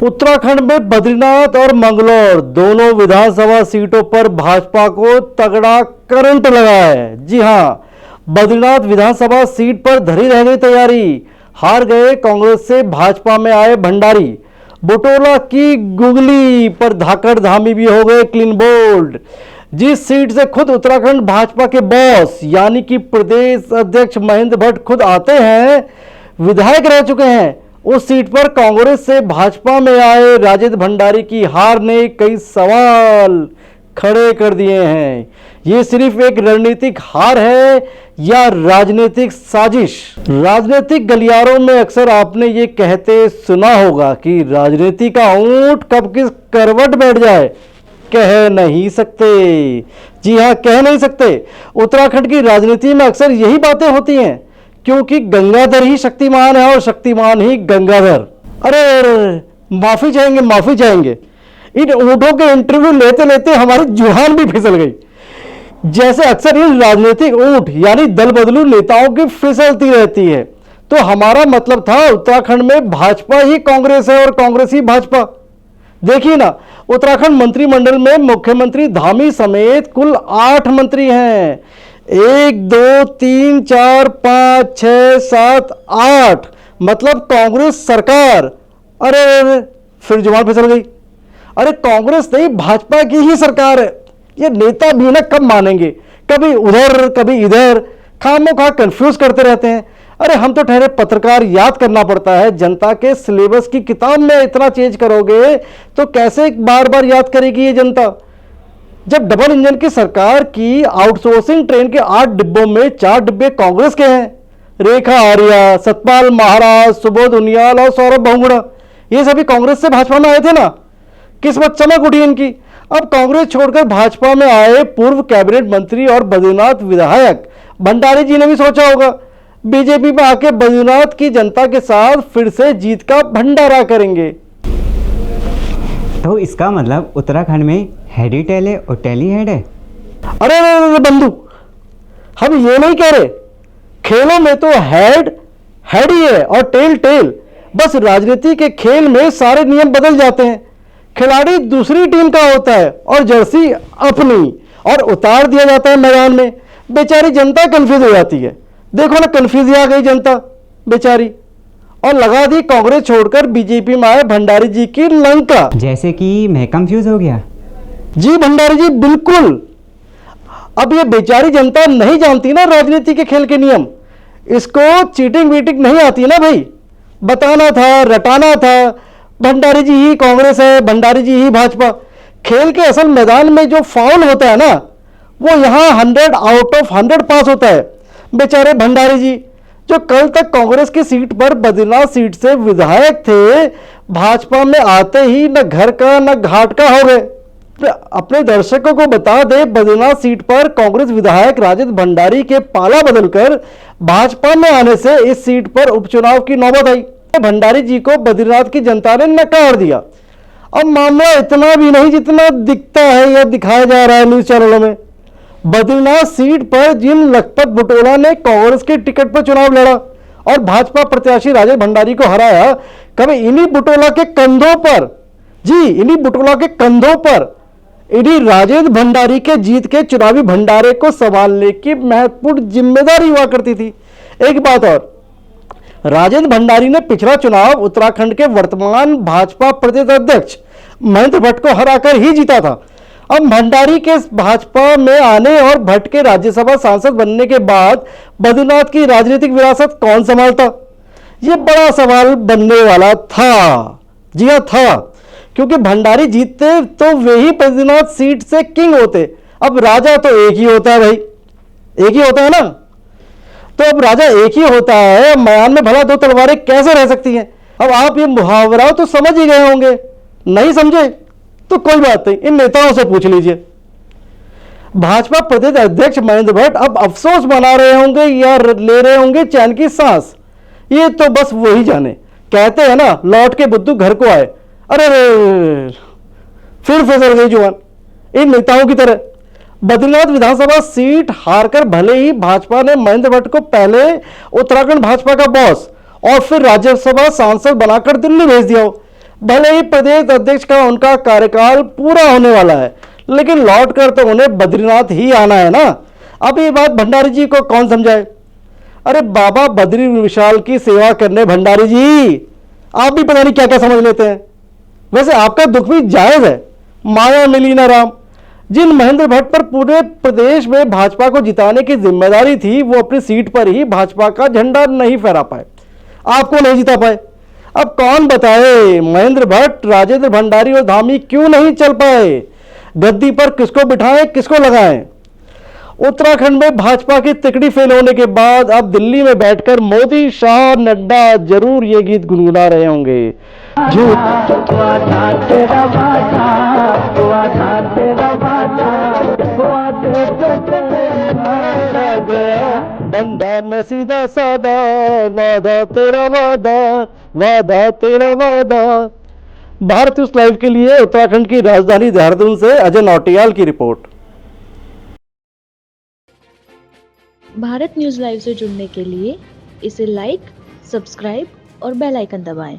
उत्तराखंड में बद्रीनाथ और मंगलौर दोनों विधानसभा सीटों पर भाजपा को तगड़ा करंट लगा है। जी हां, बद्रीनाथ विधानसभा सीट पर धरी रह गई तैयारी। हार गए कांग्रेस से भाजपा में आए भंडारी। बुटोला की गुगली पर धाकड़ धामी भी हो गए क्लीन बोल्ड। जिस सीट से खुद उत्तराखंड भाजपा के बॉस यानी कि प्रदेश अध्यक्ष महेंद्र भट्ट खुद आते हैं, विधायक रह चुके हैं, उस सीट पर कांग्रेस से भाजपा में आए राजेंद्र भंडारी की हार ने कई सवाल खड़े कर दिए हैं। ये सिर्फ एक रणनीतिक हार है या राजनीतिक साजिश? राजनीतिक गलियारों में अक्सर आपने ये कहते सुना होगा कि राजनीति का ऊंट कब किस करवट बैठ जाए कह नहीं सकते। जी हां, कह नहीं सकते। उत्तराखंड की राजनीति में अक्सर यही बातें होती हैं, क्योंकि गंगाधर ही शक्तिमान है और शक्तिमान ही गंगाधर। अरे माफी चाहेंगे। इन ऊँटों के इंटरव्यू लेते लेते हमारी जुबान भी फिसल गई। जैसे अक्सर इन राजनीतिक ऊँट यानी दल बदलू नेताओं की फिसलती रहती है, तो हमारा मतलब था उत्तराखंड में भाजपा ही कांग्रेस है और कांग्रेस ही भाजपा। देखिए ना, उत्तराखंड मंत्रिमंडल में मुख्यमंत्री धामी समेत कुल 8 मंत्री हैं। 1 2 3 4 5 6 7 8, मतलब कांग्रेस सरकार। अरे फिर जुबान फिसल गई। अरे कांग्रेस नहीं, भाजपा की ही सरकार है। ये नेता भी ना कब मानेंगे, कभी उधर कभी इधर, खामोखा कंफ्यूज करते रहते हैं। अरे हम तो ठहरे पत्रकार, याद करना पड़ता है। जनता के सिलेबस की किताब में इतना चेंज करोगे तो कैसे बार बार याद करेगी ये जनता? जब डबल इंजन की सरकार की आउटसोर्सिंग ट्रेन के 8 डिब्बों में 4 डिब्बे कांग्रेस के हैं, रेखा आर्या, सतपाल महाराज, सुबोध उनियाल और सौरभ बहुगुणा, ये सभी कांग्रेस से भाजपा में आए थे ना। किस्मत चमक उठी इनकी। अब कांग्रेस छोड़कर भाजपा में आए पूर्व कैबिनेट मंत्री और बद्रीनाथ विधायक भंडारी जी ने भी सोचा होगा, बीजेपी में आके बद्रीनाथ की जनता के साथ फिर से जीत का भंडारा करेंगे। तो इसका मतलब उत्तराखंड में हेड ही टेल है और टेल ही हेड है। अरे बंधु, हम ये नहीं कह रहे। खेलों में तो हेड ही है और टेल टेल। बस राजनीति के खेल में सारे नियम बदल जाते हैं। खिलाड़ी दूसरी टीम का होता है और जर्सी अपनी, और उतार दिया जाता है मैदान में। बेचारी जनता कंफ्यूज हो जाती है। देखो ना, कंफ्यूज आ गई जनता बेचारी, और लगा दी कांग्रेस छोड़कर बीजेपी में आए भंडारी जी की लंका। जैसे कि मैं कंफ्यूज हो गया। जी भंडारी जी, बिल्कुल। अब ये बेचारी जनता नहीं जानती ना राजनीति के खेल के नियम। इसको चीटिंग वीटिंग नहीं आती ना भाई। बताना था, रटाना था, भंडारी जी ही कांग्रेस है, भंडारी जी ही भाजपा। खेल के असल मैदान में जो फाउल होता है ना, वो यहाँ 100 आउट ऑफ 100 पास होता है। बेचारे भंडारी जी जो कल तक कांग्रेस की सीट पर बद्रीनाथ सीट से विधायक थे, भाजपा में आते ही न घर का न घाट का हो गए। अपने दर्शकों को बता दे, बद्रीनाथ सीट पर कांग्रेस विधायक राजेंद्र भंडारी के पाला बदलकर भाजपा में आने से इस सीट पर उपचुनाव की नौबत आई। भंडारी जी को बद्रीनाथ की जनता ने नकार दिया। अब मामला इतना भी नहीं जितना दिखता है या दिखाया जा रहा है न्यूज चैनलों में। बद्रीनाथ सीट पर जिन लखपत बुटोला ने कांग्रेस के टिकट पर चुनाव लड़ा और भाजपा प्रत्याशी राजेंद्र भंडारी को हराया, कभी इन्हीं बुटोला के कंधों पर, जी इन्हीं बुटोला के कंधों पर, इन्हीं राजेंद्र भंडारी के जीत के चुनावी भंडारे को संभालने की महत्वपूर्ण जिम्मेदारी हुआ करती थी। एक बात और, राजेंद्र भंडारी ने पिछला चुनाव उत्तराखंड के वर्तमान भाजपा प्रदेश अध्यक्ष महेंद्र भट्ट को हराकर ही जीता था। अब भंडारी के भाजपा में आने और भट्ट के राज्यसभा सांसद बनने के बाद बद्रीनाथ की राजनीतिक विरासत कौन संभालता? यह बड़ा सवाल बनने वाला था। जी हाँ, था, क्योंकि भंडारी जीतते तो वे ही बद्रीनाथ सीट से किंग होते। अब राजा तो एक ही होता है भाई, एक ही होता है ना। तो अब राजा एक ही होता है, मैदान में भला 2 तलवारें कैसे रह सकती हैं? अब आप ये मुहावरा तो समझ ही गए होंगे, नहीं समझे तो कोई बात नहीं, इन नेताओं से पूछ लीजिए। भाजपा प्रदेश अध्यक्ष महेंद्र भट्ट अब अफसोस मना रहे होंगे या ले रहे होंगे चैन की सांस, ये तो बस वही जाने। कहते हैं ना, लौट के बुद्धू घर को आए। अरे फिर फिसल गई जुबान इन नेताओं की तरह। बद्रीनाथ विधानसभा सीट हारकर भले ही भाजपा ने महेंद्र भट्ट को पहले उत्तराखंड भाजपा का बॉस और फिर राज्यसभा सांसद बनाकर दिल्ली भेज दिया हो, भले ही प्रदेश अध्यक्ष का उनका कार्यकाल पूरा होने वाला है, लेकिन लौट कर तो उन्हें बद्रीनाथ ही आना है ना। अब ये बात भंडारी जी को कौन समझाए। अरे बाबा बद्री विशाल की सेवा करने भंडारी जी, आप भी पता नहीं क्या क्या समझ लेते हैं। वैसे आपका दुख भी जायज है। माया मिली ना राम। जिन महेंद्र भट्ट पर पूरे प्रदेश में भाजपा को जिताने की जिम्मेदारी थी, वो अपनी सीट पर ही भाजपा का झंडा नहीं फहरा पाए, आपको नहीं जिता पाए। अब कौन बताए महेंद्र भट्ट, राजेंद्र भंडारी और धामी क्यों नहीं चल पाए। गद्दी पर किसको बिठाएं, किसको लगाएं। उत्तराखंड में भाजपा की तिकड़ी फेल होने के बाद अब दिल्ली में बैठकर मोदी, शाह, नड्डा जरूर ये गीत गुनगुना रहे होंगे। बंदा मैं सीधा सादा, वादा तेरा वादा, वादा तेरा वादा। भारत न्यूज लाइव के लिए उत्तराखंड की राजधानी देहरादून से अजय नौटियाल की रिपोर्ट। भारत न्यूज़ लाइव से जुड़ने के लिए इसे लाइक, सब्सक्राइब और बेल आइकन दबाएं।